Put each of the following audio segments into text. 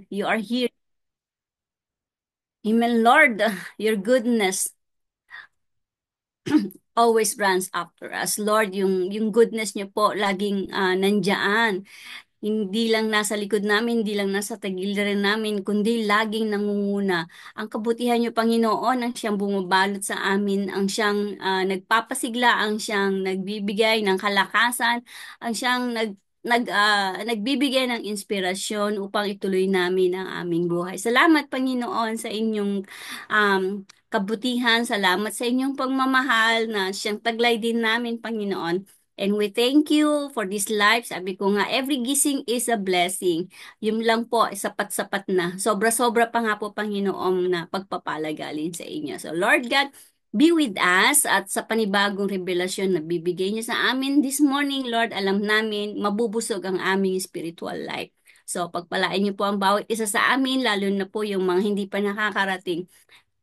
You are here. Amen, Lord. Your goodness always runs after us. Lord, yung goodness niyo po laging nandyan. Hindi lang nasa likod namin, hindi lang nasa tagiliran namin, kundi laging nangunguna. Ang kabutihan niyo, Panginoon, ang siyang bumabalot sa amin, ang siyang nagpapasigla, ang siyang nagbibigay ng kalakasan, ang siyang nagbibigay ng inspirasyon upang ituloy namin ang aming buhay. Salamat, Panginoon, sa inyong kabutihan. Salamat sa inyong pagmamahal na siyang taglay din namin, Panginoon. And we thank you for this life. Sabi ko nga, every gising is a blessing. Yun lang po, sapat-sapat na. Sobra-sobra pa nga po, Panginoon, na pagpapalagaling sa inyo. So, Lord God, be with us at sa panibagong revelasyon na bibigay niyo sa amin this morning, Lord, alam namin, mabubusog ang aming spiritual life. So, pagpalain niyo po ang bawat isa sa amin, lalo na po yung mga hindi pa nakakarating.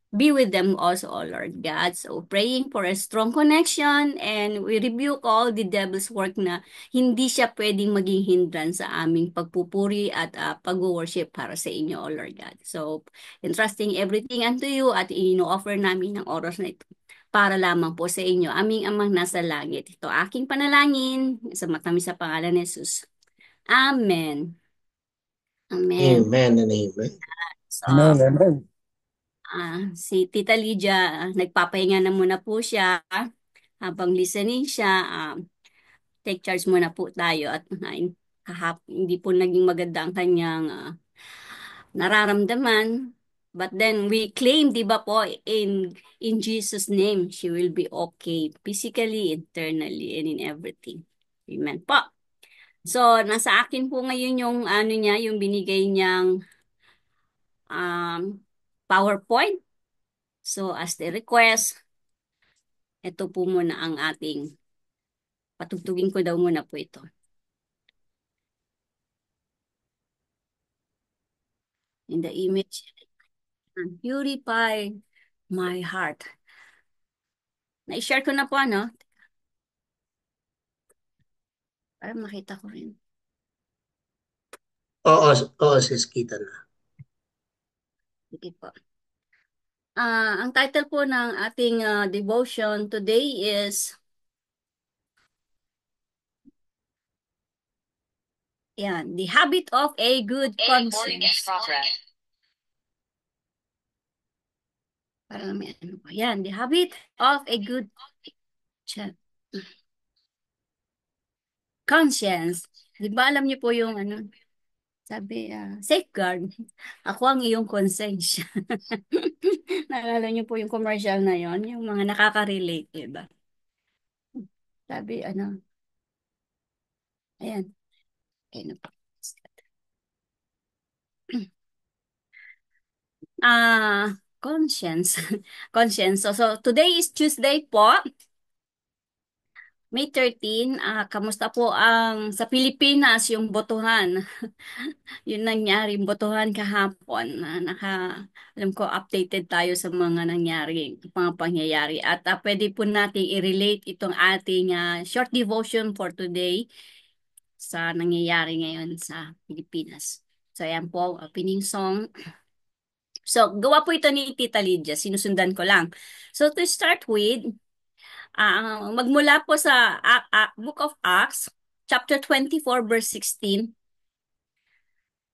Be with them also, O Lord God. So, praying for a strong connection and we rebuke all the devil's work na hindi siya pwedeng maging hindrance sa aming pagpupuri at pag-worship para sa inyo, O Lord God. So, entrusting everything unto you at ino-offer namin ng oras na ito para lamang po sa inyo, aming amang nasa langit. Ito aking panalangin sa matamis sa pangalan ni Jesus. Amen. Amen. Amen and amen. So, Amen, amen. Si Tita Lydia, nagpapahinga na muna po siya habang listening siya. Take charge muna po tayo at hindi po naging maganda ang kanyang nararamdaman. But then we claim, di ba po, in Jesus' name, she will be okay physically, internally, and in everything. Amen po. So, nasa akin po ngayon yung ano niya, yung binigay niyang um, PowerPoint. So, as the request, ito po muna ang ating, patugtugin ko daw muna po ito. In the image and purify my heart. Na-share ko na po, ano? Para makita ko rin. Oo, oo, sis, kita na. Sige po. Ang title po ng ating devotion today is, yan, The Habit of a Good Conscience. Para may ano po. Yan, The Habit of a Good Conscience. Di ba alam niyo po yung ano, sabi, safeguard. Ako ang iyong konsensya. Naalala niyo po yung commercial na yon, yung mga nakaka-relate, diba? Sabi, ano, ayan. Okay na po. Conscience. Conscience. So, today is Tuesday po, May 13. Kamusta po ang sa Pilipinas yung botohan? Yun nangyari, yung botohan kahapon. Alam ko, updated tayo sa mga nangyari, mga pangyayari. At pwede po natin i-relate itong ating short devotion for today sa nangyayari ngayon sa Pilipinas. So, ayan po, opening song. So, gawa po ito ni Tita Lydia. Sinusundan ko lang. So, to start with, magmula po sa Book of Acts, chapter 24, verse 16.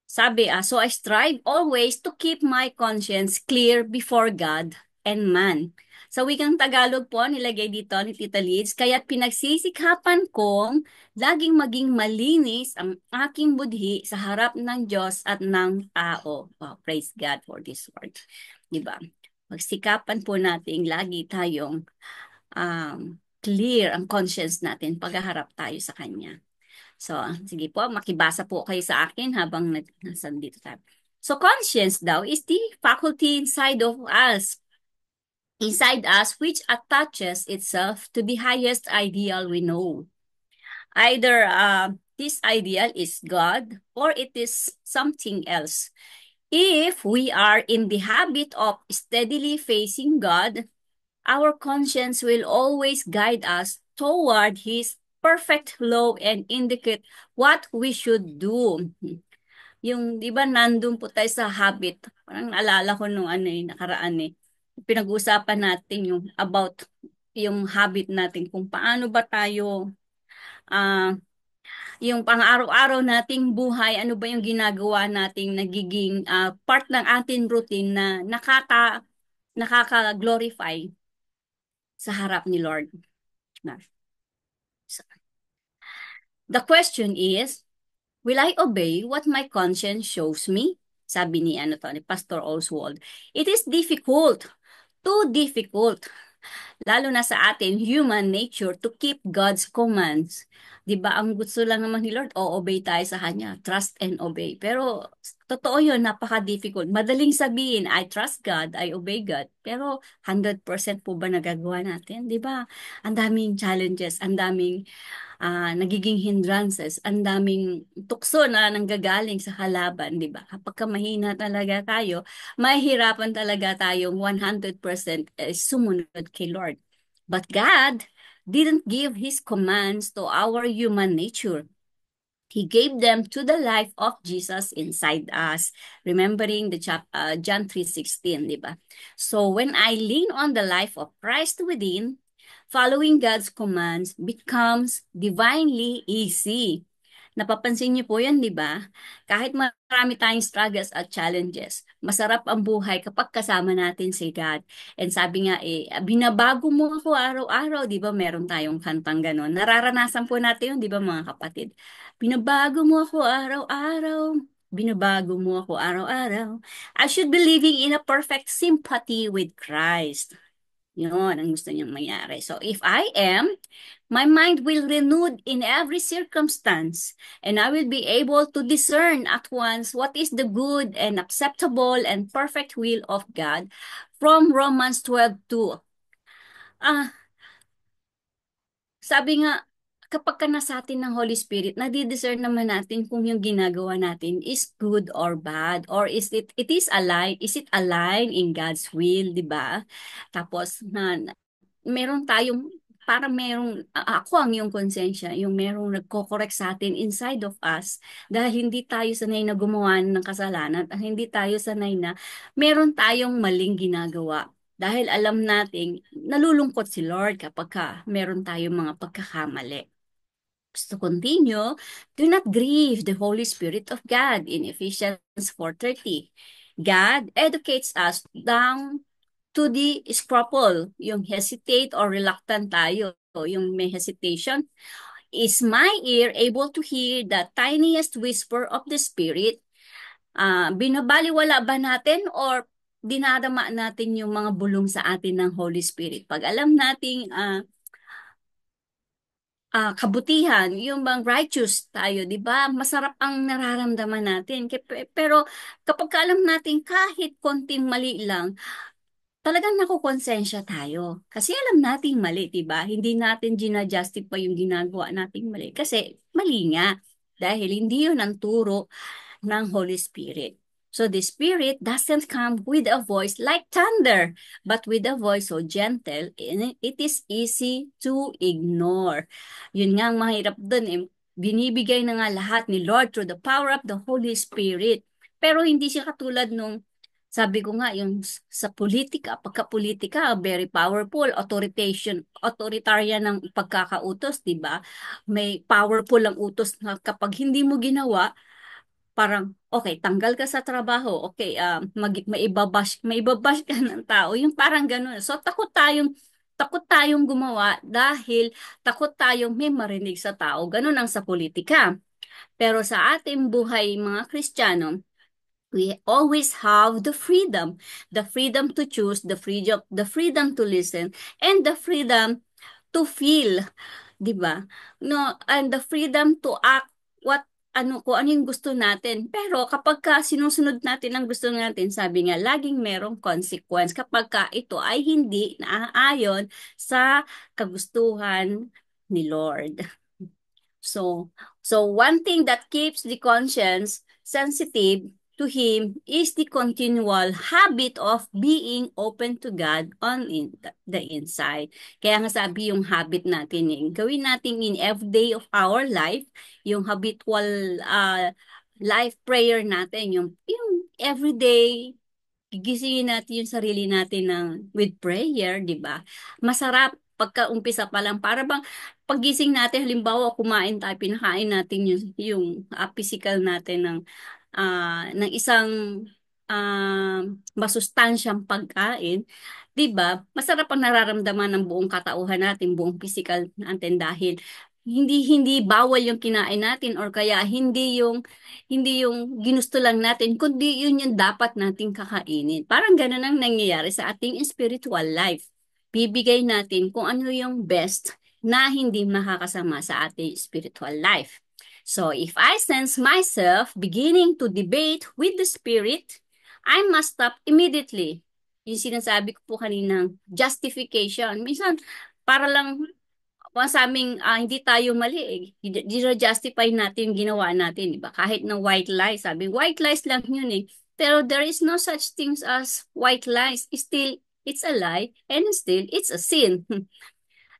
Sabi, so I strive always to keep my conscience clear before God and man. Sa wikang Tagalog po, nilagay dito ni Tita Liz, kaya't pinagsisikapan kong laging maging malinis ang aking budhi sa harap ng Diyos at ng tao. Oh, praise God for this word. Diba? Magsikapan po natin lagi tayong clear ang conscience natin pagharap tayo sa Kanya. So, sige po, makibasa po kayo sa akin habang dito tayo. So, conscience daw is the faculty inside us which attaches itself to the highest ideal we know. Either this ideal is God or it is something else. If we are in the habit of steadily facing God, our conscience will always guide us toward His perfect law and indicate what we should do. Yung, di ba, nandun po tayo sa habit. Parang naalala ko nung ano nakaraan pinag-uusapan natin yung about yung habit natin, kung paano ba tayo, ah, yung pang-araw-araw nating buhay, ano ba yung ginagawa nating nagiging part ng ating routine na nakaka-glorify sa harap ni Lord. Na- The question is, will I obey what my conscience shows me? Sabi ni ni Pastor Oswald. It is difficult, too difficult, lalo na sa atin, human nature, to keep God's commands. 'Di ba? Ang gusto lang naman ni Lord, o-obey tayo sa Kanya. Trust and obey. Pero, totoo yun, napaka-difficult. Madaling sabihin, I trust God, I obey God. Pero, 100% po ba nagagawa natin? 'Di ba? Ang daming challenges, ang daming nagiging hindrances, ang daming tukso na nanggagaling sa kalaban, di ba? Kapag ka mahina talaga tayo, mahihirapan talaga tayong 100% sumunod kay Lord. But God didn't give His commands to our human nature. He gave them to the life of Jesus inside us. Remembering the John 3:16, di ba? So when I lean on the life of Christ within, following God's commands becomes divinely easy. Napapansin niyo po yan, di ba? Kahit marami tayong struggles at challenges, masarap ang buhay kapag kasama natin si God. And sabi nga binabago mo ako araw-araw, di ba? Meron tayong kantang ganon. Nararanasan po natin yun, di ba mga kapatid? Binabago mo ako araw-araw. Binabago mo ako araw-araw. I should be living in a perfect sympathy with Christ. Yun ang gusto niyang mangyari. So if I am, my mind will renewed in every circumstance, and I will be able to discern at once what is the good and acceptable and perfect will of God from Romans 12:2. Ah, sabi nga, kapag ka nasa atin ng Holy Spirit, nadi-discern naman natin kung yung ginagawa natin is good or bad, or is it aligned in God's will, di ba? Tapos, meron tayong, parang ako ang yung konsensya, yung merong nagko-correct sa atin inside of us, dahil hindi tayo sanay na gumawa ng kasalanan, at hindi tayo sanay na meron tayong maling ginagawa. Dahil alam nating nalulungkot si Lord kapag meron tayong mga pagkakamali. To continue, do not grieve the Holy Spirit of God in Ephesians 4:30. God educates us down to the scruple, yung hesitate or reluctant tayo, yung may hesitation. Is my ear able to hear the tiniest whisper of the Spirit? Binabaliwala ba natin or dinadama natin yung mga bulong sa atin ng Holy Spirit? Pag alam nating kabutihan, yung bang righteous tayo, di ba? Masarap ang nararamdaman natin. Pero kapag alam natin kahit konting mali lang, talagang nakukonsensya tayo. Kasi alam nating mali, di ba? Hindi natin ginajustify yung ginagawa nating mali. Kasi mali nga. Dahil hindi yun ang turo ng Holy Spirit. So the Spirit doesn't come with a voice like thunder, but with a voice so gentle, and it is easy to ignore. Yun nga ang mahirap dun Binibigay na nga lahat ni Lord through the power of the Holy Spirit. Pero hindi siya katulad nung sabi ko nga, yung sa politika, pagka-politika, very powerful, authoritarian ng pagkakautos, di ba? May powerful ang utos na kapag hindi mo ginawa, parang, okay, tanggal ka sa trabaho, okay, may ibabash ka ng tao, yung parang ganun. So, takot tayong gumawa dahil takot tayong may marinig sa tao. Ganun ang sa politika. Pero sa ating buhay, mga Kristiyano, we always have the freedom to choose, the freedom to listen, and the freedom to feel, 'di ba? No, and the freedom to act kung ano yung gusto natin. Pero kapag sinusunod natin ang gusto natin, sabi nga, laging merong consequence kapag ito ay hindi naaayon sa kagustuhan ni Lord. So, so one thing that keeps the conscience sensitive to Him is the continual habit of being open to God on the inside. Kaya nga sabi yung habit natin, gawin natin in every day of our life, yung habitual life prayer natin, yung everyday, gigisingin natin yung sarili natin with prayer, di ba? Masarap pagka umpisa pa lang. Para bang paggising natin, halimbawa, kumain tayo, pinakain natin yung physical natin ng isang masustansyang pagkain, 'di ba? Masarap ang nararamdaman ng buong katauhan natin, buong physical natin dahil hindi bawal yung kinain natin or kaya hindi yung ginusto lang natin, kundi yun yung dapat nating kakainin. Parang ganun ang nangyayari sa ating spiritual life. Bibigay natin kung ano yung best na hindi makakasama sa ating spiritual life. So, if I sense myself beginning to debate with the Spirit, I must stop immediately. Yung sinasabi ko po kaninang justification. Minsan, para lang sa aming hindi tayo mali eh. Justify natin yung ginawa natin, di ba? Kahit na white lies, sabi, white lies lang yun eh. Pero there is no such things as white lies. Still, it's a lie and still, it's a sin.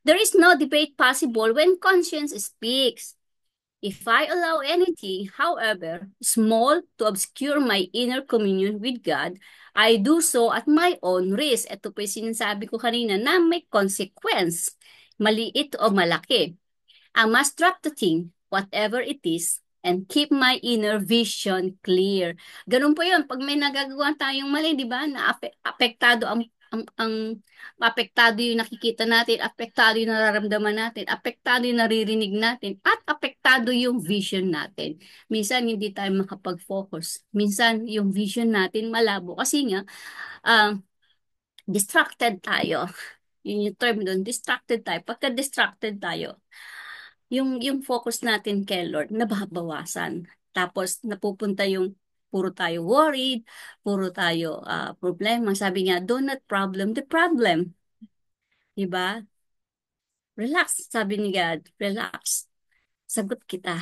There is no debate possible when conscience speaks. If I allow anything, however, small to obscure my inner communion with God, I do so at my own risk. Ito po yung sinasabi ko kanina na may consequence, maliit o malaki. I must drop the thing, whatever it is, and keep my inner vision clear. Ganun po yun. Pag may nagagawa tayong mali, di ba, na apektado ang apektado yung nakikita natin, apektado yung nararamdaman natin, apektado yung naririnig natin, at apektado yung vision natin. Minsan, hindi tayo makapag-focus. Minsan, yung vision natin malabo. Kasi nga, ah, distracted tayo. Yun yung term doon, distracted tayo. Pagka distracted tayo, yung focus natin kay Lord nababawasan. Tapos napupunta yung puro tayo worried, puro tayo problema. Sabi nga, do not problem the problem. Diba? Relax, sabi ni God. Relax. Sagot kita.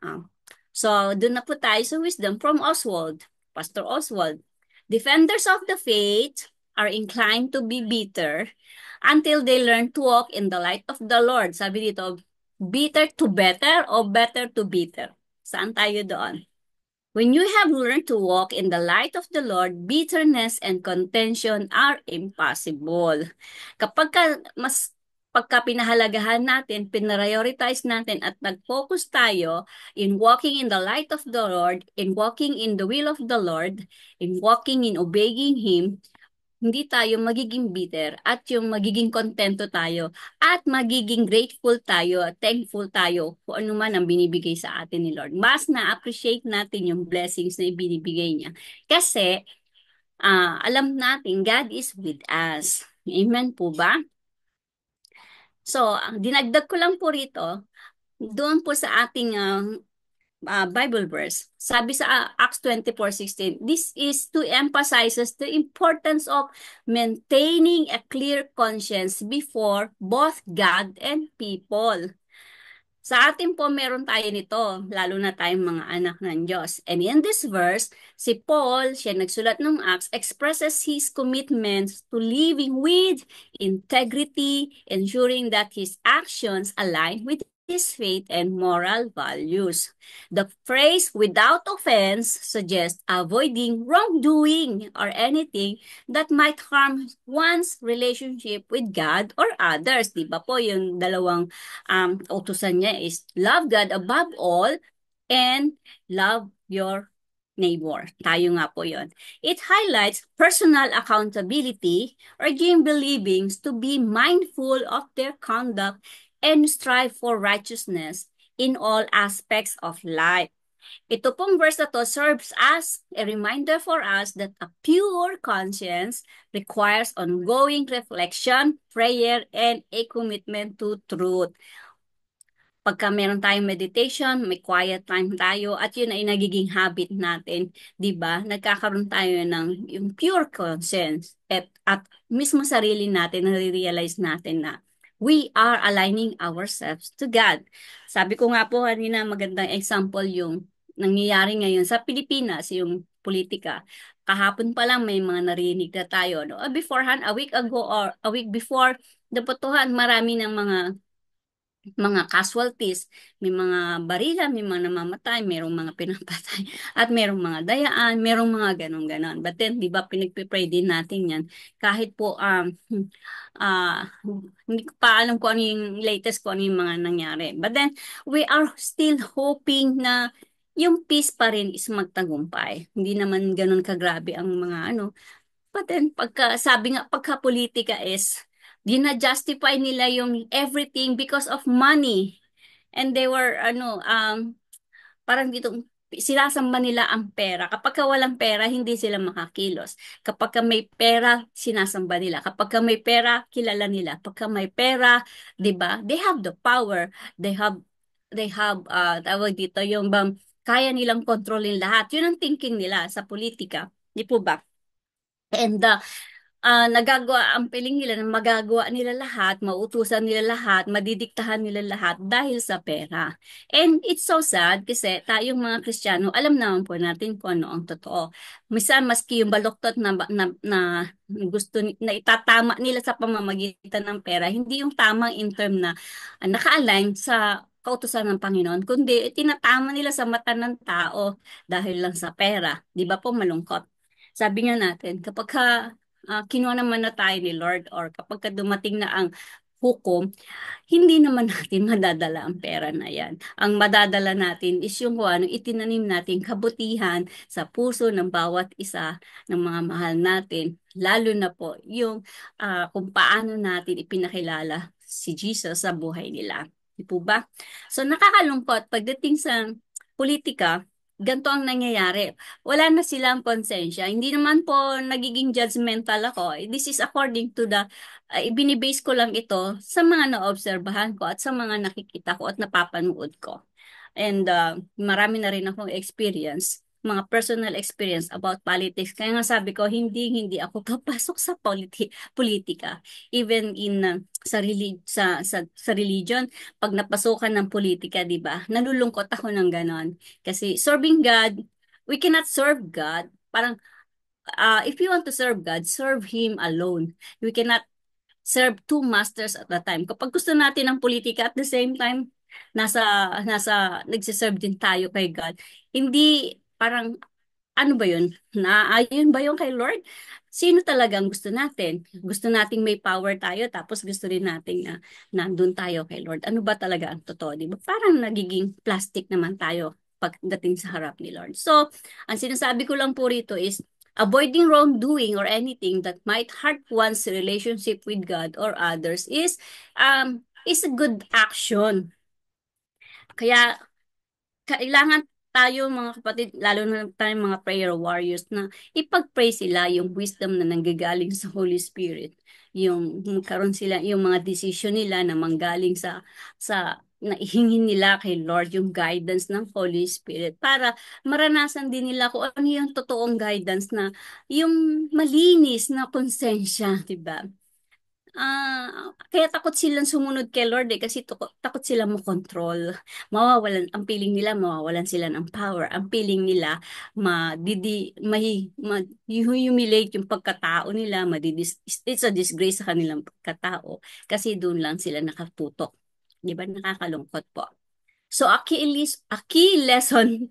Ah. So, doon na po tayo sa wisdom from Oswald. Pastor Oswald. Defenders of the faith are inclined to be bitter until they learn to walk in the light of the Lord. Sabi dito, bitter to better o better to bitter? Saan tayo doon? When you have learned to walk in the light of the Lord, bitterness and contention are impossible. Kapag pagka pinahalagahan natin, pinrioritize natin at nag-focus tayo in walking in the light of the Lord, in walking in the will of the Lord, in walking in obeying Him, hindi tayo magiging bitter at yung magiging kontento tayo at magiging grateful tayo, thankful tayo kung ano man ang binibigay sa atin ni Lord. Mas na-appreciate natin yung blessings na ibinibigay niya. Kasi alam natin God is with us. Amen po ba? So, ang dinagdag ko lang po rito, doon po sa ating Bible verse. Sabi sa Acts 24:16, this is to emphasizes the importance of maintaining a clear conscience before both God and people. Sa atin po meron tayo nito, lalo na tayong mga anak ng Diyos. And in this verse, si Paul, siya nagsulat ng Acts, expresses his commitment to living with integrity, ensuring that his actions align with his faith and moral values. The phrase without offense suggests avoiding wrongdoing or anything that might harm one's relationship with God or others. Di ba po yung dalawang utusan niya is love God above all and love your neighbor. Tayo nga po yon. It highlights personal accountability, urging believings to be mindful of their conduct and strive for righteousness in all aspects of life. Ito pong verse na to serves as a reminder for us that a pure conscience requires ongoing reflection, prayer, and a commitment to truth. Pagka meron tayong meditation, may quiet time tayo, at yun ay nagiging habit natin, di ba? Nagkakaroon tayo ng yung pure conscience at mismo sarili natin, nare-realize natin na we are aligning ourselves to God. Sabi ko nga po kanina, magandang example yung nangyayari ngayon sa Pilipinas, yung politika. Kahapon pa lang may mga narinig na tayo. No? Beforehand, a week ago or a week before, dapat marami ng mga mga casualties, may mga barila, may mga namamatay, merong mga pinapatay, at merong mga dayaan, merong mga ganon-ganon. But then, di ba, pinagpipray din natin yan. Kahit po, hindi ko pa alam kung ano yung latest, kung ano yung mga nangyari. But then, we are still hoping na yung peace pa rin is magtagumpay. Hindi naman ganon kagrabe ang mga ano, but then, sabi nga, pagka politika is, gina-justify nila yung everything because of money. And they were, parang dito, sinasamba nila ang pera. Kapag ka walang pera, hindi sila makakilos. Kapag ka may pera, sinasamba nila. Kapag ka may pera, kilala nila. Kapag ka may pera, di ba? They have the power. Tawag dito, yung bang, kaya nilang kontrolin lahat. Yun ang thinking nila sa politika. Di po ba? And nagagawa ang piling nila na magagawa nila lahat, mautusan nila lahat, madidiktahan nila lahat dahil sa pera. And it's so sad kasi tayong mga Kristiyano, alam naman po natin kung ano ang totoo. Minsan, maski yung baloktot na gusto na itatama nila sa pamamagitan ng pera, hindi yung tamang in term na naka-align sa kautusan ng Panginoon, kundi tinatama nila sa mata ng tao dahil lang sa pera. Di ba po malungkot? Sabi nga natin, kapag kinuha naman na tayo ni Lord or kapag ka dumating na ang hukom, hindi naman natin madadala ang pera na yan. Ang madadala natin is yung kung ano itinanim natin kabutihan sa puso ng bawat isa ng mga mahal natin. Lalo na po yung kung paano natin ipinakilala si Jesus sa buhay nila. Di po ba? So nakakalungkot pagdating sa politika, ganito ang nangyayari. Wala na silang konsensya. Hindi naman po nagiging judgmental ako. This is according to the ibinibase ko lang ito sa mga naobserbahan ko at sa mga nakikita ko at napapanood ko. And marami na rin akong experience, mga personal experience about politics. Kaya nga sabi ko, hindi ako papasok sa politika. Even in sa religion, pag napasukan ng politika, di ba? Nalulungkot ako ng ganon. Kasi serving God, we cannot serve God. Parang, if you want to serve God, serve Him alone. We cannot serve two masters at a time. Kapag gusto natin ng politika at the same time, nasa nagsiserve din tayo kay God. Hindi parang ano ba yun? Naayon ba yun kay Lord? Sino talaga ang gusto natin? Gusto nating may power tayo, tapos gusto rin nating na nandun tayo kay Lord. Ano ba talaga ang totoo? Di ba? Parang nagiging plastic naman tayo pagdating sa harap ni Lord. So, ang sinasabi ko lang po rito is, avoiding wrongdoing or anything that might hurt one's relationship with God or others is a good action. Kaya kailangan tayo mga kapatid, lalo na tayo mga prayer warriors na ipag-pray sila yung wisdom na nanggagaling sa Holy Spirit. Yung karon sila yung mga decision nila na manggaling sa naihingin nila kay Lord yung guidance ng Holy Spirit para maranasan din nila kung ano yung totoong guidance na yung malinis na konsensya, 'di ba? Kaya takot silang sumunod kay Lord kasi takot sila makontrol. Ang feeling nila mawawalan sila ng power. Ang feeling nila humiliate yung pagkatao nila, it's a disgrace sa kanilang pagkatao kasi doon lang sila nakatutok. 'Di ba? Nakakalungkot po. So a key lesson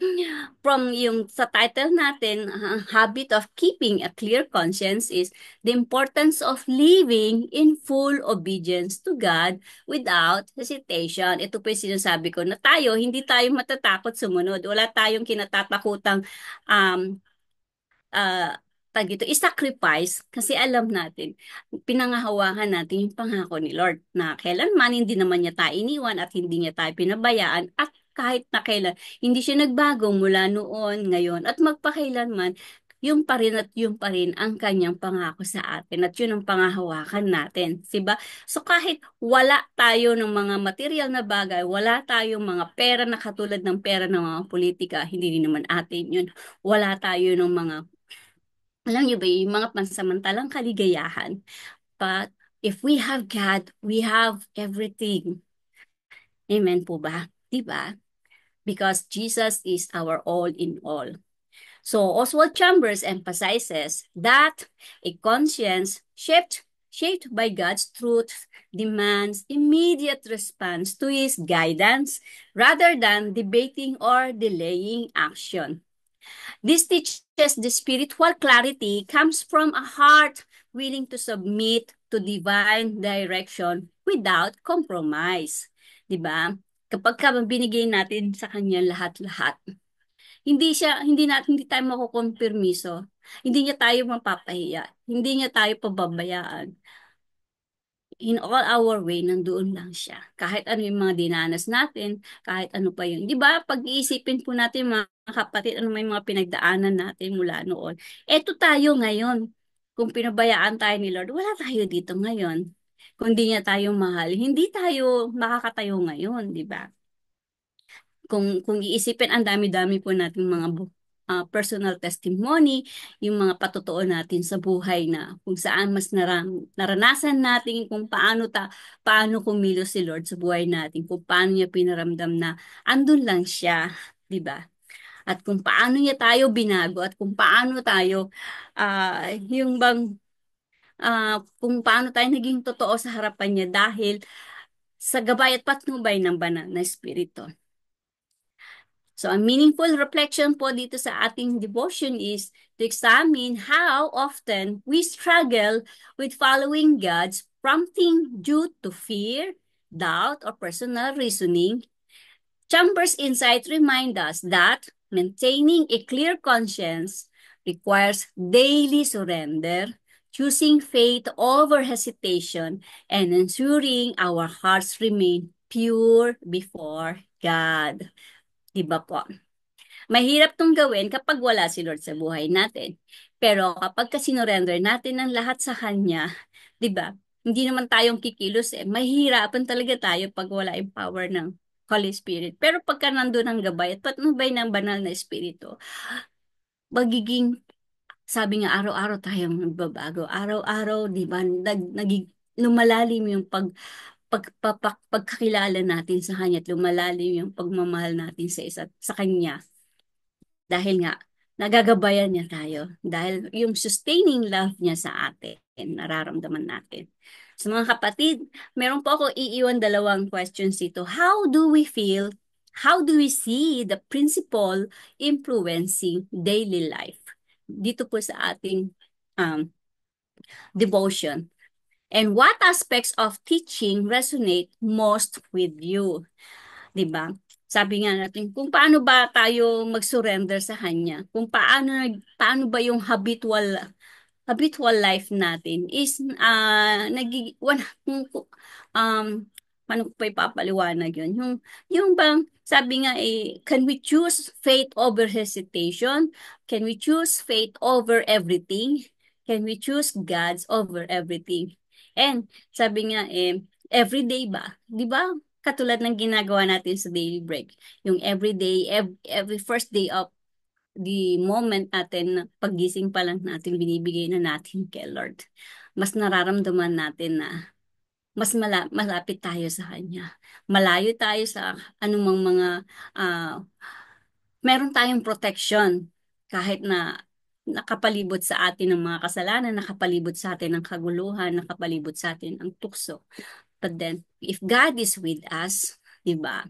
from yung sa title natin, habit of keeping a clear conscience is the importance of living in full obedience to God without hesitation. Ito po yung sinasabi ko na hindi tayo matatakot sumunod. Wala tayong kinatatakutang um, uh, i-sacrifice kasi alam natin, pinangahawakan natin yung pangako ni Lord na kailanman hindi naman niya tayo iniwan at hindi niya tayo pinabayaan at kahit na kailan, hindi siya nagbago mula noon, ngayon at magpakailanman, yung pa rin ang kanyang pangako sa atin at yun ang pangahawakan natin, diba? So kahit wala tayo ng mga material na bagay, wala tayong mga pera na katulad ng pera ng mga politika, hindi rin naman atin yun. Wala tayo ng mga alam niyo ba yung mga pansamantalang kaligayahan. But if we have God, we have everything. Amen po ba? Diba? Because Jesus is our all in all. So Oswald Chambers emphasizes that a conscience shift shaped by God's truth, demands immediate response to His guidance rather than debating or delaying action. This teaches the spiritual clarity comes from a heart willing to submit to divine direction without compromise. 'Di ba? Kapag binigay natin sa kanya lahat-lahat, hindi tayo makukompermiso. Hindi niya tayo mapapahiya. Hindi niya tayo pababayaan. In all our way, nandoon lang siya. Kahit ano yung mga dinanas natin, kahit ano pa yun. Di ba, pag-iisipin po natin mga kapatid, ano may mga pinagdaanan natin mula noon. Eto tayo ngayon. Kung pinabayaan tayo ni Lord, wala tayo dito ngayon. Kung di niya tayo mahal, hindi tayo makakatayo ngayon, di ba? Kung iisipin, ang dami-dami po nating mga personal testimony, yung mga patotoo natin sa buhay na kung saan mas naranasan natin kung paano kumilos si Lord sa buhay natin, kung paano niya pinaramdam na andun lang siya, 'di ba? At kung paano niya tayo binago at kung paano tayo yung bang kung paano tayo naging totoo sa harapan niya dahil sa gabay at patnubay ng banal na espiritu. So, ang meaningful reflection po dito sa ating devotion is to examine how often we struggle with following God's prompting due to fear, doubt, or personal reasoning. Chambers' insight remind us that maintaining a clear conscience requires daily surrender, choosing faith over hesitation, and ensuring our hearts remain pure before God. Diba po? Mahirap tong gawin kapag wala si Lord sa buhay natin. Pero kapag sinurrender natin ang lahat sa Kanya, di ba? Hindi naman tayong kikilos eh. Mahihirapan talaga tayo pag wala yung power ng Holy Spirit. Pero pagka nandun ang gabay at patnubay ng banal na Espiritu, magiging, sabi nga, araw-araw tayong nagbabago. Araw-araw, di ba, lumalalim yung pagkakilala natin sa Kanya at lumalalim yung pagmamahal natin sa Kanya. Dahil nga, nagagabayan niya tayo. Dahil yung sustaining love niya sa atin, nararamdaman natin. Sa mga kapatid, meron po ako iiwan dalawang questions dito. How do we feel? How do we see the principle influencing daily life? Dito po sa ating um, devotion. And what aspects of teaching resonate most with you? 'Di ba? Sabi nga natin, kung paano ba tayo mag-surrender sa Kanya? Kung paano ba yung habitual life natin is um paano ko pa ipapaliwanag yun? Yung bang sabi nga can we choose faith over hesitation? Can we choose faith over everything? Can we choose God's over everything? And sabi nga everyday ba? 'Di ba? Katulad ng ginagawa natin sa daily break. Yung everyday, every first day of the moment natin, paggising pa lang natin, binibigay na natin kay Lord. Mas nararamdaman natin na malapit tayo sa Kanya. Malayo tayo sa anumang mga, uh, meron tayong protection kahit na nakapalibot sa atin ng mga kasalanan, nakapalibot sa atin ng kaguluhan, nakapalibot sa atin ang tukso. But then, if God is with us, di ba?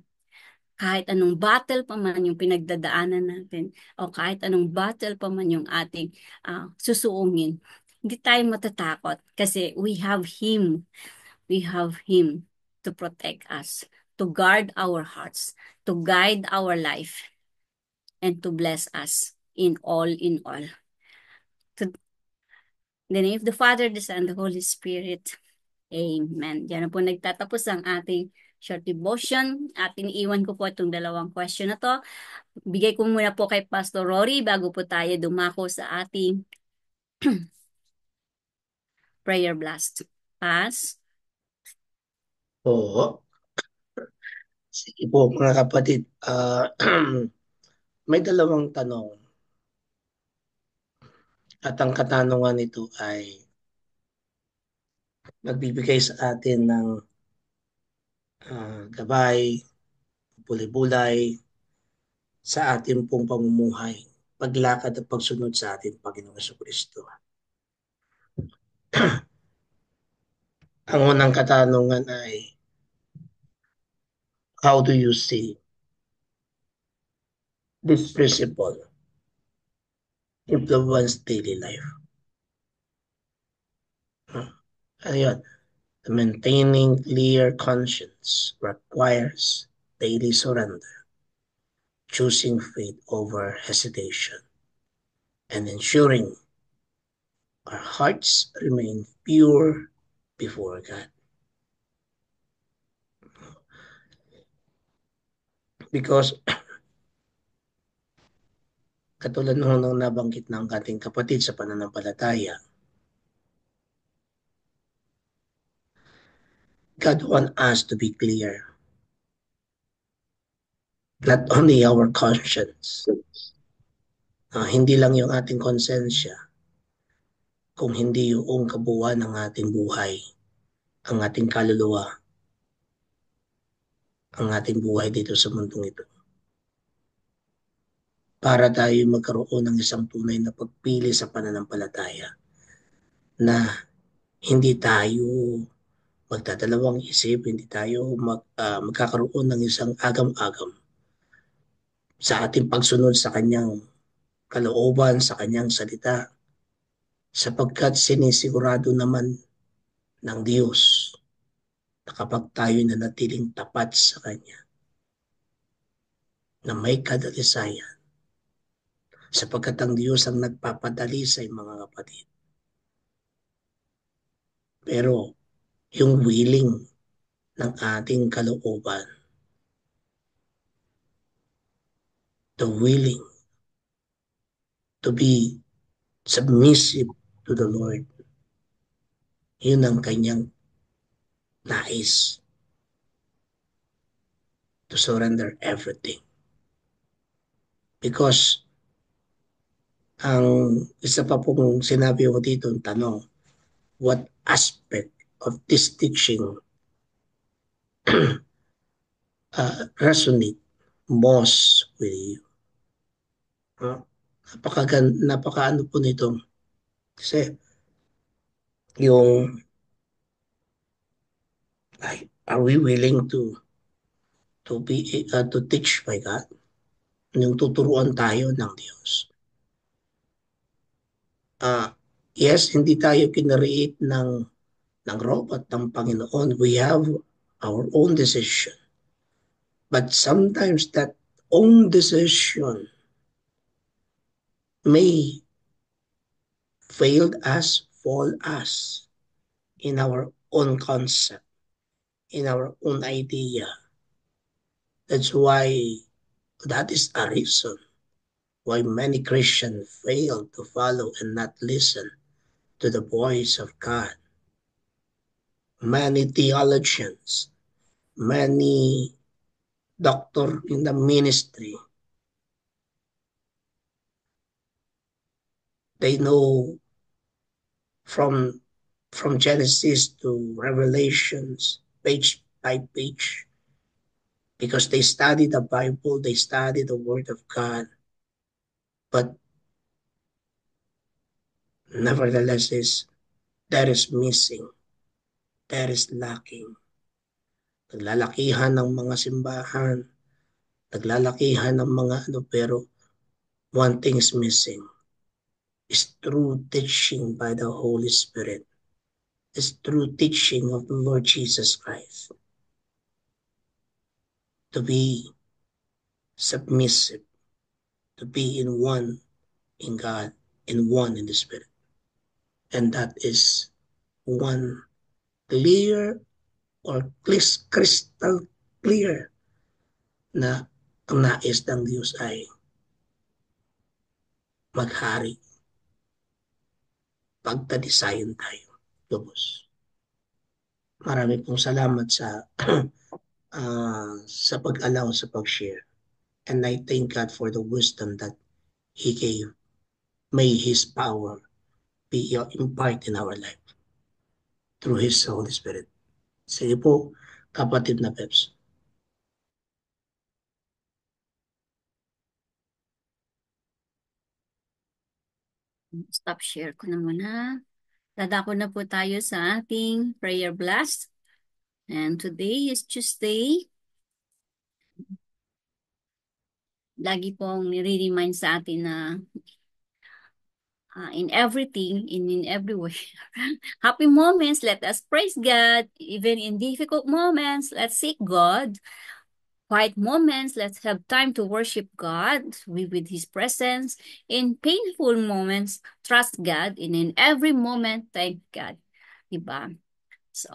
Kahit anong battle pa man yung pinagdadaanan natin o kahit anong battle pa man yung ating susuungin, hindi tayo matatakot kasi we have Him. We have Him to protect us, to guard our hearts, to guide our life, and to bless us in all in all. To the name of the Father, the Son, the Holy Spirit. Amen. Diyan na po nagtatapos ang ating short devotion. At iniiwan ko po itong dalawang question na to. Bigay ko muna po kay Pastor Rory bago po tayo dumako sa ating prayer blast. Pas? Oo. Sige po mga kapatid. May dalawang tanong at ang katanungan nito ay nagbibigay sa atin ng gabay, bulay-bulay sa ating pong pamumuhay, paglakad at pagsunod sa ating Panginoong Kristo. Ang unang katanungan ay, how do you see this principle influence daily life? Hmm. Ayun, maintaining clear conscience requires daily surrender, choosing faith over hesitation, and ensuring our hearts remain pure before God. Because katulad nung nabanggit ng ating kapatid sa pananampalataya, God wants us to be clear, not only our conscience, hindi lang yung ating konsensya, kung hindi yung kabuuan ng ating buhay, ang ating kaluluwa, ang ating buhay dito sa mundong ito. Para tayo magkaroon ng isang tunay na pagpili sa pananampalataya na hindi tayo magdadalawang isip, hindi tayo magkakaroon ng isang agam-agam sa ating pagsunod sa kanyang kalooban, sa kanyang salita, sapagkat sinisigurado naman ng Diyos na kapag tayo nanatiling tapat sa Kanya, na may kadalisayan, sapagkat ang Diyos ang nagpapadalisay mga kapatid. Pero yung willing ng ating kalooban, the willing to be submissive to the Lord, yun ang kanyang nais, to surrender everything. Because ang isa pa pong sinabi ko dito, ang tanong, what aspect of this teaching resonate most with you? Uh, napaka ano po nito. Kasi yung, are we willing to teach by God? Yung tuturuan tayo ng Diyos. Uh, yes, hindi tayo kinreate ng robot ng Panginoon. We have our own decision. But sometimes that own decision may fail us, fall us in our own concept, in our own idea. That's why that is a reason why many Christians fail to follow and not listen to the voice of God. Many theologians, many doctor in the ministry, they know from from Genesis to Revelations, page by page, because they study the Bible, they study the Word of God, but nevertheless is that is missing, that is lacking. Naglalakihan ng mga simbahan, naglalakihan ng mga ano, pero one thing is missing, is true teaching by the Holy Spirit, is true teaching of the Lord Jesus Christ, to be submissive, to be in one in God, in one in the Spirit. And that is one clear or crystal clear na ang nais ng Diyos ay maghari, pagtadisayan tayo. Lubos. Marami pong salamat sa pag-allow sa pag-share. And I thank God for the wisdom that He gave. May His power be imparted in our life through His Holy Spirit. Sige po, kapatid na Peps. Stop share ko na muna. Dadako na po tayo sa ating prayer blast. And today is Tuesday. Lagi pong nire-remind sa atin na in everything, in every way. Happy moments, let us praise God. Even in difficult moments, let's seek God. Quiet moments, let's have time to worship God with His presence. In painful moments, trust God. And in every moment, thank God. Diba? So,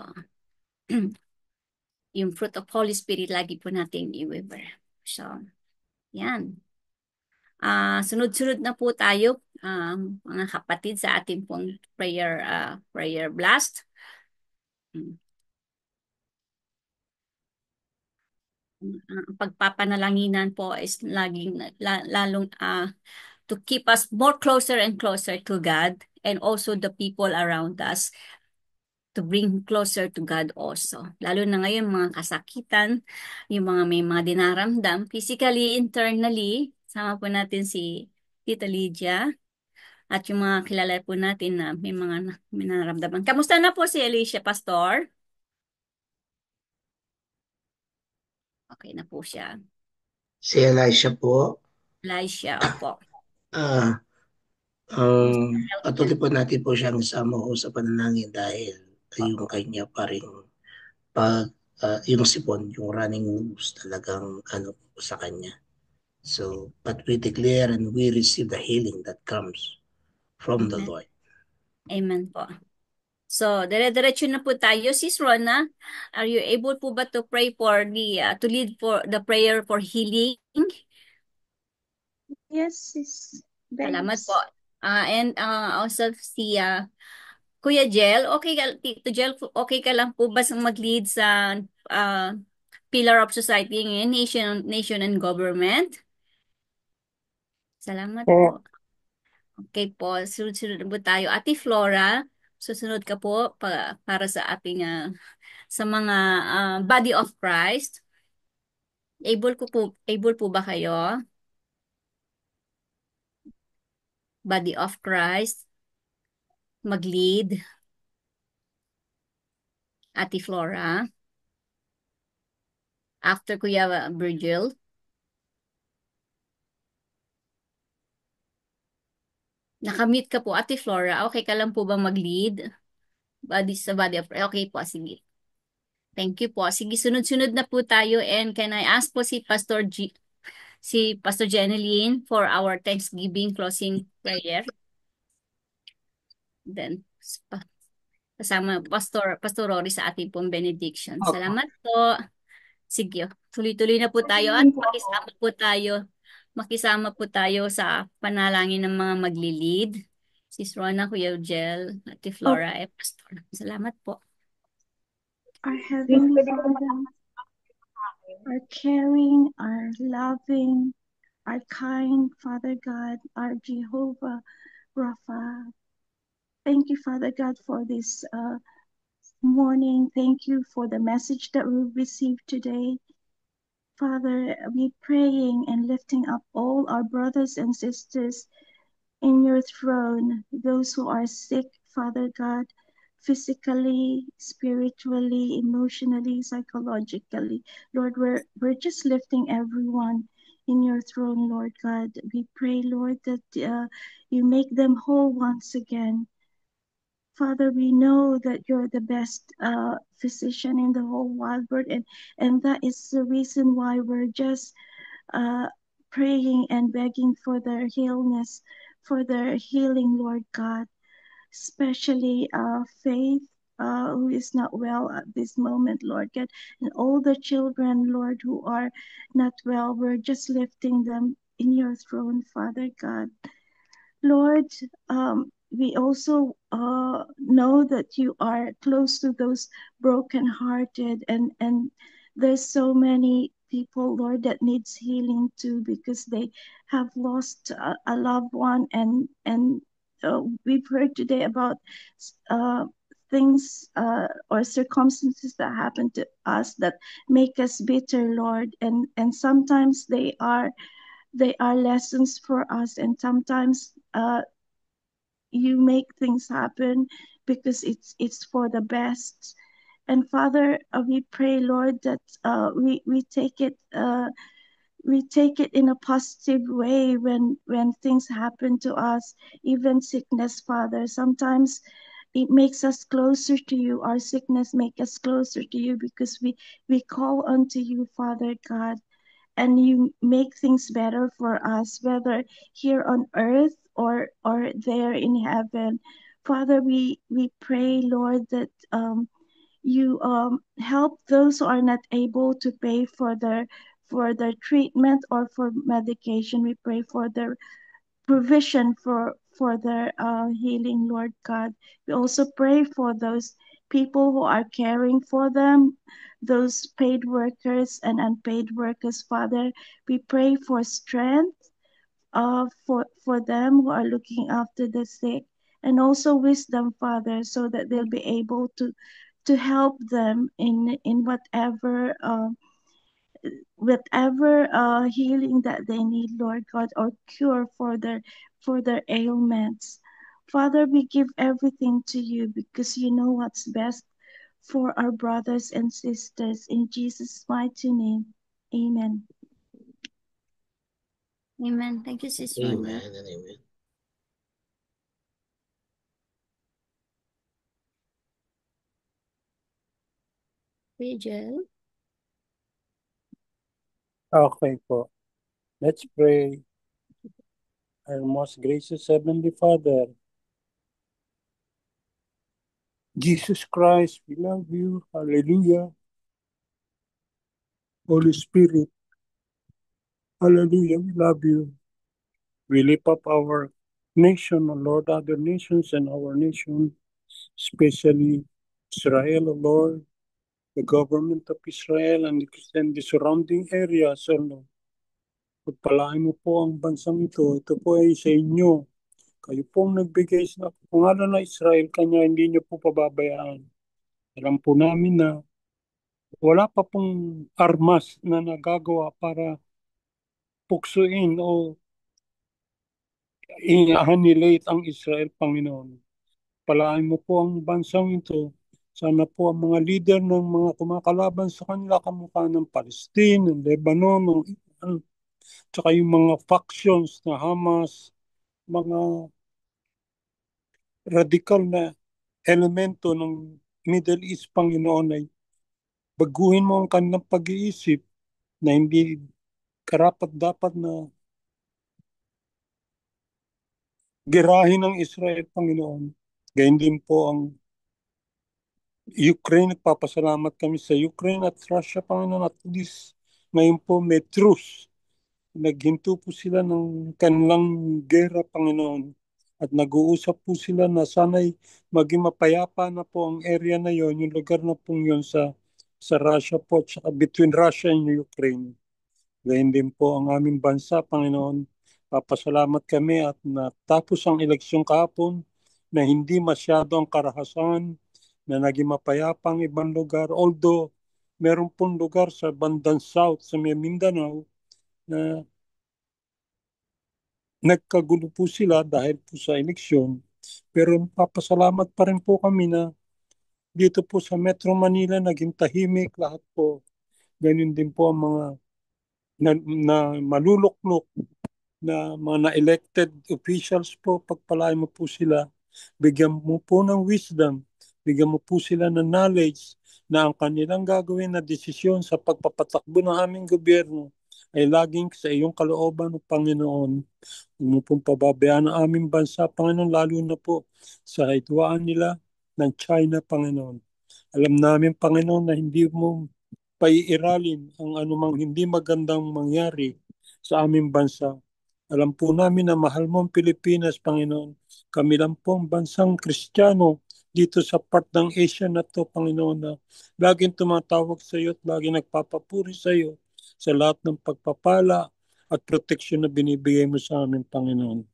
yung fruit of Holy Spirit, lagi po natin i-wear. So, yan. Sunod-sunod na po tayo, mga kapatid, sa ating pong prayer blast. Ang pagpapanalanginan po is laging lalong to keep us more closer and closer to God and also the people around us to bring closer to God also. Lalo na ngayon mga kasakitan, yung mga may mga dinaramdam, physically, internally, sama po natin si Tita Lydia at yung mga kilala po natin na may nararamdaman. Kamusta na po si Alicia Pastor? Okay na po siya. Si Elisha po, Alicia, opo. ah, Kamusta ang health niya? patuloy po natin po siyang isama ho sa panalangin dahil yung Opo. kanya pa rin yung sipon, yung running nose talagang ano po sa kanya. So, but we declare and we receive the healing that comes from the Amen. Lord. Amen po. So, dire-diretso na po tayo. Sis Rona, are you able po ba to pray for to lead for the prayer for healing? Yes, sis. Salamat po. Babes. And also si Kuya Jel, okay ka, Tito Jel, okay ka lang po ba sa mag-lead sa uh, Pillar of Society ngayon, Nation and Government? Salamat po. Okay po, sunod-sunod po tayo. Ate Flora, susunod ka po para sa ating sa mga body of Christ. Able po ba kayo? Body of Christ, mag-lead. Ate Flora, after Kuya Virgil. Nakamute ka po, Ate Flora. Okay ka lang po ba mag-lead? Sa body of okay po, sige. Thank you po. Sige, sunod-sunod na po tayo and can I ask po si Pastor Jeneline for our Thanksgiving closing prayer? Then kasama Pastor Rory sa ating pong benediction. Opo. Salamat po. Sige, tuloy-tuloy na po tayo at Sasabihin po ako. makisama po tayo sa panalangin ng mga magli-lead. Sis Rona, Kuya Ugel, Ate Oh, Flora, Pastor. Salamat po. our Heavenly Father, our caring, our loving, our kind Father God, our Jehovah Rapha. Thank you, Father God, for this morning. Thank you for the message that we received today. Father, we praying and lifting up all our brothers and sisters in your throne, those who are sick, Father God, physically, spiritually, emotionally, psychologically. Lord, we're just lifting everyone in your throne, Lord God. We pray, Lord, that you make them whole once again. Father, we know that you're the best physician in the whole wide world, and that is the reason why we're just uh, praying and begging for their healness, for their healing, Lord God, especially Faith, who is not well at this moment, Lord God, and all the children, Lord, who are not well. We're just lifting them in your throne, Father God. Lord, we also know that you are close to those brokenhearted, and there's so many people, Lord, that needs healing too because they have lost a loved one, and we've heard today about uh, things or circumstances that happen to us that make us bitter, Lord, and sometimes they are lessons for us, and sometimes you make things happen because it's for the best. And Father, we pray, Lord, that we take it in a positive way when things happen to us, even sickness, Father. Sometimes it makes us closer to you. Our sickness make us closer to you because we call unto you, Father God, and you make things better for us, whether here on earth or there in heaven. Father, we pray, Lord, that you help those who are not able to pay for their treatment or for medication. We pray for their provision for their healing, Lord God. We also pray for those people who are caring for them, those paid workers and unpaid workers, Father. We pray for strength for them who are looking after the sick, and also wisdom, Father, so that they'll be able to help them in whatever healing that they need, Lord God, or cure for their ailments. Father, we give everything to you because you know what's best for our brothers and sisters. In Jesus' mighty name, amen. Amen. Thank you, Sis Rhonda. Amen and amen. Rachel? Okay po. Let's pray. Our most gracious Heavenly Father, Jesus Christ, we love you. Hallelujah. Holy Spirit, hallelujah, we love you. We lift up our nation, O Lord, other nations and our nation, especially Israel, O Lord, the government of Israel and the surrounding areas, O Lord. Pagpalain mo po ang bansang ito. Ito po ay sa inyo. Kayo pong nagbigay sa pangalan ng Israel, kanya hindi niyo po pababayaan. Alam po namin na wala pa pong armas na nagagawa para puksuin o i-annihilate ang Israel, Panginoon. Palain mo po ang bansang ito. Sana po ang mga leader ng mga kumakalaban sa kanila, kamukha ng Palestine, ng Lebanon, ng Iran, tsaka yung mga factions na Hamas, mga radikal na elemento ng Middle East, Panginoon, ay baguhin mo ang kanilang pag-iisip na hindi karapat-dapat na girahin ng Israel, Panginoon. Gayun din po ang Ukraine. Nagpapasalamat kami sa Ukraine at Russia, Panginoon, at least ngayon po may truce. Naghinto po sila ng kanilang gera, Panginoon. At nag-uusap po sila na sana'y maging mapayapa na po ang area na yon, yung lugar na po yun sa Russia po, at between Russia and Ukraine. Gayun din po ang aming bansa, Panginoon. Papasalamat kami at natapos ang eleksyon kahapon na hindi masyado ang karahasan, na naging mapayapa ang ibang lugar. Although, meron pong lugar sa bandang South, sa Mindanao, na nagkagulo po sila dahil po sa eleksyon. Pero papasalamat pa rin po kami na dito po sa Metro Manila naging tahimik lahat po. Ganun din po ang mga na maluluklok na mga na-elected officials po. Pagpalain mo po sila, bigyan mo po ng wisdom, bigyan mo po sila ng knowledge na ang kanilang gagawin na desisyon sa pagpapatakbo ng aming gobyerno ay laging sa iyong kalooban, o Panginoon. Huwag mo pong pababayaan ang aming bansa, Panginoon, lalo na po sa hidwaan nila ng China, Panginoon. Alam namin, Panginoon, na hindi mo paiiralin ang anumang hindi magandang mangyari sa aming bansa. Alam po namin na mahal mo ang Pilipinas, Panginoon. Kami lang po ang bansang Kristiyano dito sa part ng Asia na to, Panginoon, na laging tumatawag sa iyo at laging nagpapapuri sa iyo sa lahat ng pagpapala at proteksyon na binibigay mo sa amin, Panginoon.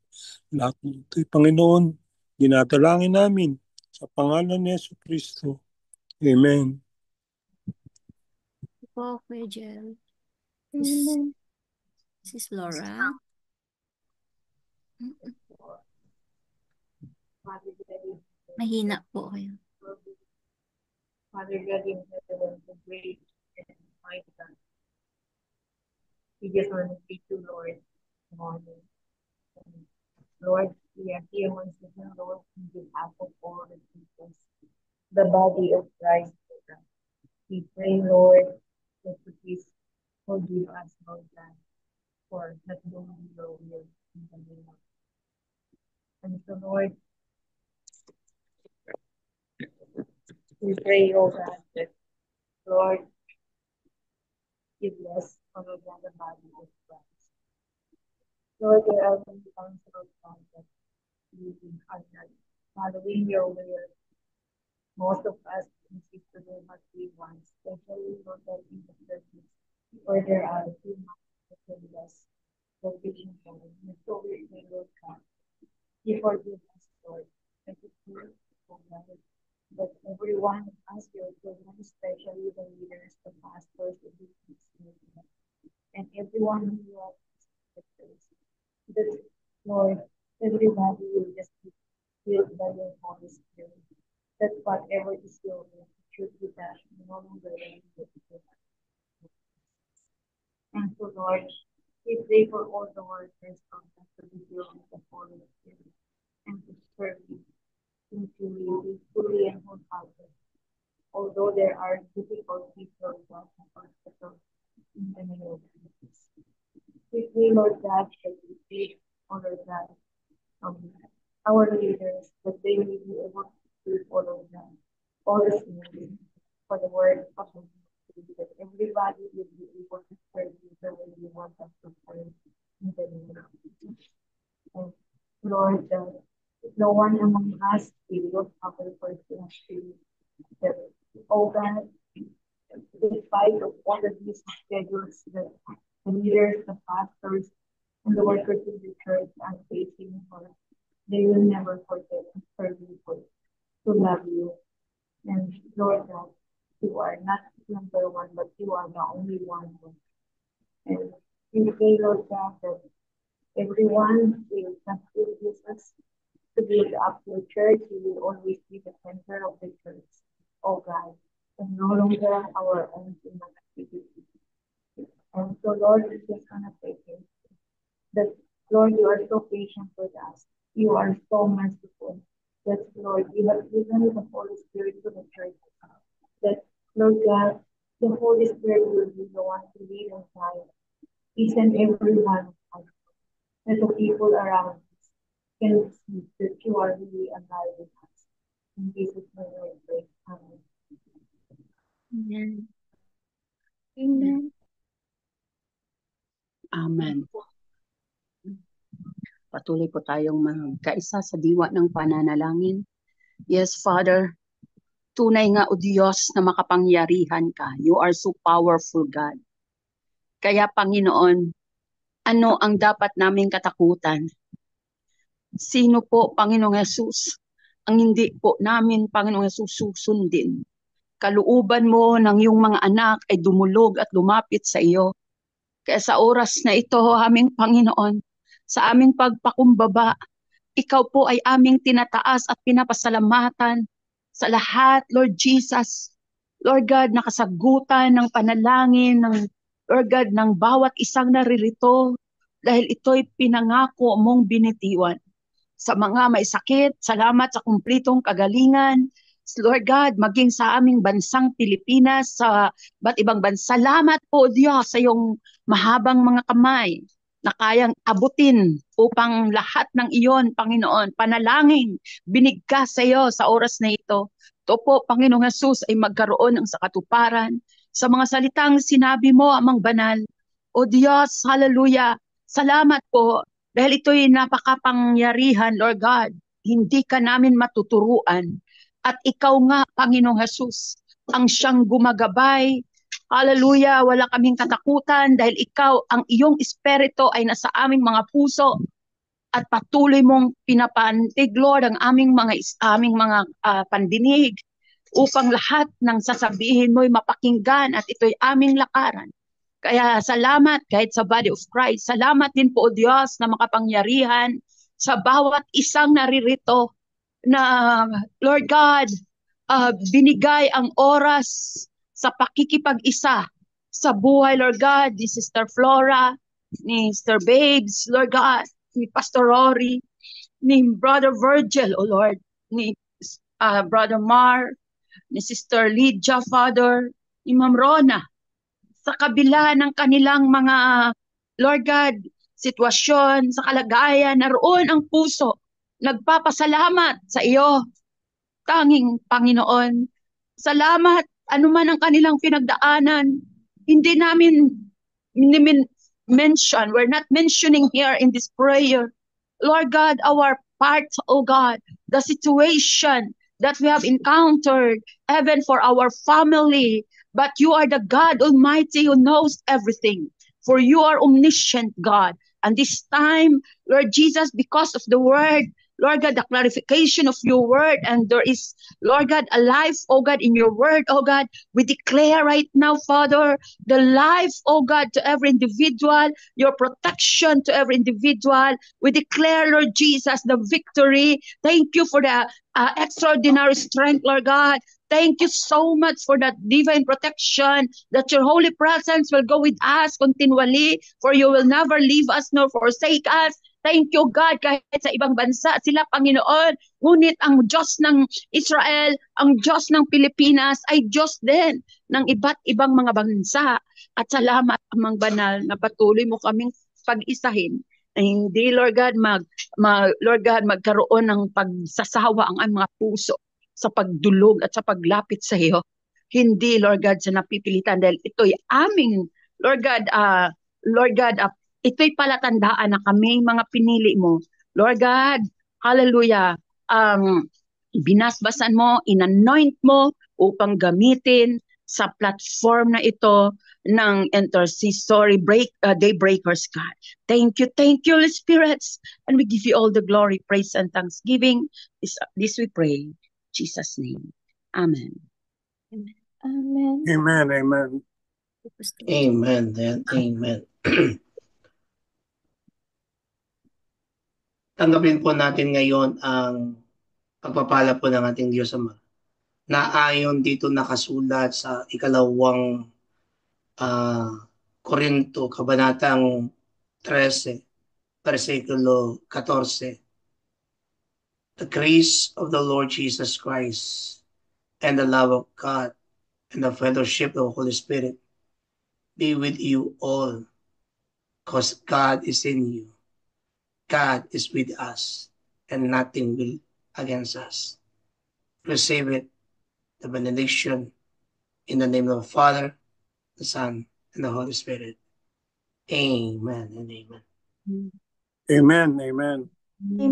Lahat ng ito'y, Panginoon, dinadalangin namin sa pangalan ni Yesu Kristo. Amen. Po, Kuya Jel. Amen. Sis Laura? Mahina po kayo. Father God in heaven, the great and mighty God. We just want to thank you, Lord, this morning. Lord, we are here once again, Lord, on behalf of all the people, the body of Christ. We pray, Lord, that you please forgive us, Lord God, for not doing your will in the name of Jesus. And so, Lord, we pray, oh God, that, Lord, you bless, oh God, the body of Christ. Lord, there are many times, Lord God, that we are not following your will. Most of us insist to do what we want, especially Lord God in the churches, where there are too much attendance for teaching them. And so we pray, Lord God, you forgive us, Lord. Thank you, oh God, that every one of us, your children, especially the leaders, the pastors, the deacons, and everyone who loves the church, that, Lord, everybody will just be filled by your Holy Spirit. That whatever is your will should be done, no longer than you. And so, Lord, we pray for all the workers of the filled with the Holy Spirit and to serve you into you fully and wholeheartedly. Although there are difficulties, Lord God, in the name of Jesus. We pray, Lord God, that we pray, Lord God, our leaders, that they will be able to follow them, all the things for the word of the Lord, that everybody will be able to serve you the way you want us to serve in the name of Jesus. And Lord, no one among us will look up for you. Oh God, despite of all of these schedules, the leaders, the pastors, and the workers in the church are facing for, they will never forget to serve you, to love you. And Lord God, you are not number one, but you are the only one. And we pray, Lord God, that everyone will continue Jesus to build up your church. You will always be the center of the church, oh God, and no longer our own human activity. And so, Lord, we just want to say thank you. That, Lord, you are so patient with us. You are so merciful. That, Lord, you have given the Holy Spirit to the church. That, Lord God, the Holy Spirit will be the one to lead and guide each and every one of us. That the people around us can see that you are really alive with us. In Jesus' name we pray. Amen. Amen. Amen. Amen. Patuloy po tayong magkaisa sa diwa ng pananalangin. Yes, Father, tunay nga o Diyos na makapangyarihan ka. You are so powerful, God. Kaya, Panginoon, ano ang dapat naming katakutan? Sino po, Panginoong Hesus, ang hindi po namin, Panginoong Hesus, susundin? Kalooban mo ng iyong mga anak ay dumulog at lumapit sa iyo. Kaya sa oras na ito, aming Panginoon, sa aming pagpakumbaba, ikaw po ay aming tinataas at pinapasalamatan sa lahat, Lord Jesus. Lord God, nakasagutan ng panalangin, Lord God, ng bawat isang naririto dahil ito'y pinangako mong binitiwan. Sa mga may sakit, salamat sa kumplitong kagalingan. Lord God, maging sa aming bansang Pilipinas, sa iba't ibang bansa. Salamat po, Diyos, sa iyong mahabang mga kamay na kayang abutin upang lahat ng iyon, Panginoon, panalangin, binigkas sa iyo sa oras na ito. Ito po, Panginoong Jesus, ay magkaroon ng sakatuparan sa mga salitang sinabi mo, Amang Banal. O Diyos, hallelujah, salamat po dahil ito'y napakapangyarihan, Lord God. Hindi ka namin matuturuan. At ikaw nga, Panginoong Jesus, ang siyang gumagabay. Hallelujah, wala kaming katakutan dahil ikaw, ang iyong espiritu ay nasa aming mga puso at patuloy mong pinapantig, Lord, ang aming mga pandinig upang lahat ng sasabihin mo'y mapakinggan at ito'y aming lakaran. Kaya salamat kahit sa body of Christ. Salamat din po, O Diyos, na makapangyarihan sa bawat isang naririto. na, Lord God, binigay ang oras sa pakikipag-isa sa buhay, Lord God, ni Sister Flora, ni Sister Babes, Lord God, ni Pastor Rory, ni Brother Virgil, O Lord, ni Brother Mar, ni Sister Lydia, Father, ni Ma'am Rona, sa kabila ng kanilang mga, Lord God, sitwasyon, sa kalagayan, naroon ang puso, nagpapasalamat sa iyo, tanging Panginoon. Salamat, anuman ang kanilang pinagdaanan, hindi namin mention, we're not mentioning here in this prayer, Lord God, our part, oh God, the situation that we have encountered, even for our family, but you are the God Almighty who knows everything, for you are omniscient God. And this time, Lord Jesus, because of the word, Lord God, the clarification of your word, and there is, Lord God, a life, oh God, in your word, oh God, we declare right now, Father, the life, oh God, to every individual, your protection to every individual. We declare, Lord Jesus, the victory. Thank you for the extraordinary strength, Lord God. Thank you so much for that divine protection, that your holy presence will go with us continually, for you will never leave us nor forsake us. Thank you, God, kahit sa ibang bansa sila, Panginoon. Ngunit ang Diyos ng Israel, ang Diyos ng Pilipinas ay Diyos din ng iba't ibang mga bansa. At salamat, Amang Banal, na patuloy mo kaming pag-isahin. Na hindi, Lord God, Lord God, magkaroon ng pagsasawa ang mga puso sa pagdulog at sa paglapit sa iyo. Hindi, Lord God, sa napipilitan, dahil ito'y aming, Lord God, ito'y palatandaan na kami mga pinili mo. Lord God, hallelujah, binasbasan mo, inanoint mo upang gamitin sa platform na ito ng intercessory daybreakers, God. Thank you, Holy Spirits. And we give you all the glory, praise, and thanksgiving. This we pray. In Jesus' name. Amen. Amen. Amen, amen. Amen and amen. Tanggapin po natin ngayon ang pagpapala po ng ating Diyos Ama na ayon dito nakasulat sa ikalawang Korinto, kabanatang 13, versikulo 14. The grace of the Lord Jesus Christ and the love of God and the fellowship of the Holy Spirit be with you all, because God is in you. God is with us, and nothing will against us. Receive it, the benediction, in the name of the Father, the Son, and the Holy Spirit. Amen and amen. Amen, amen. Amen.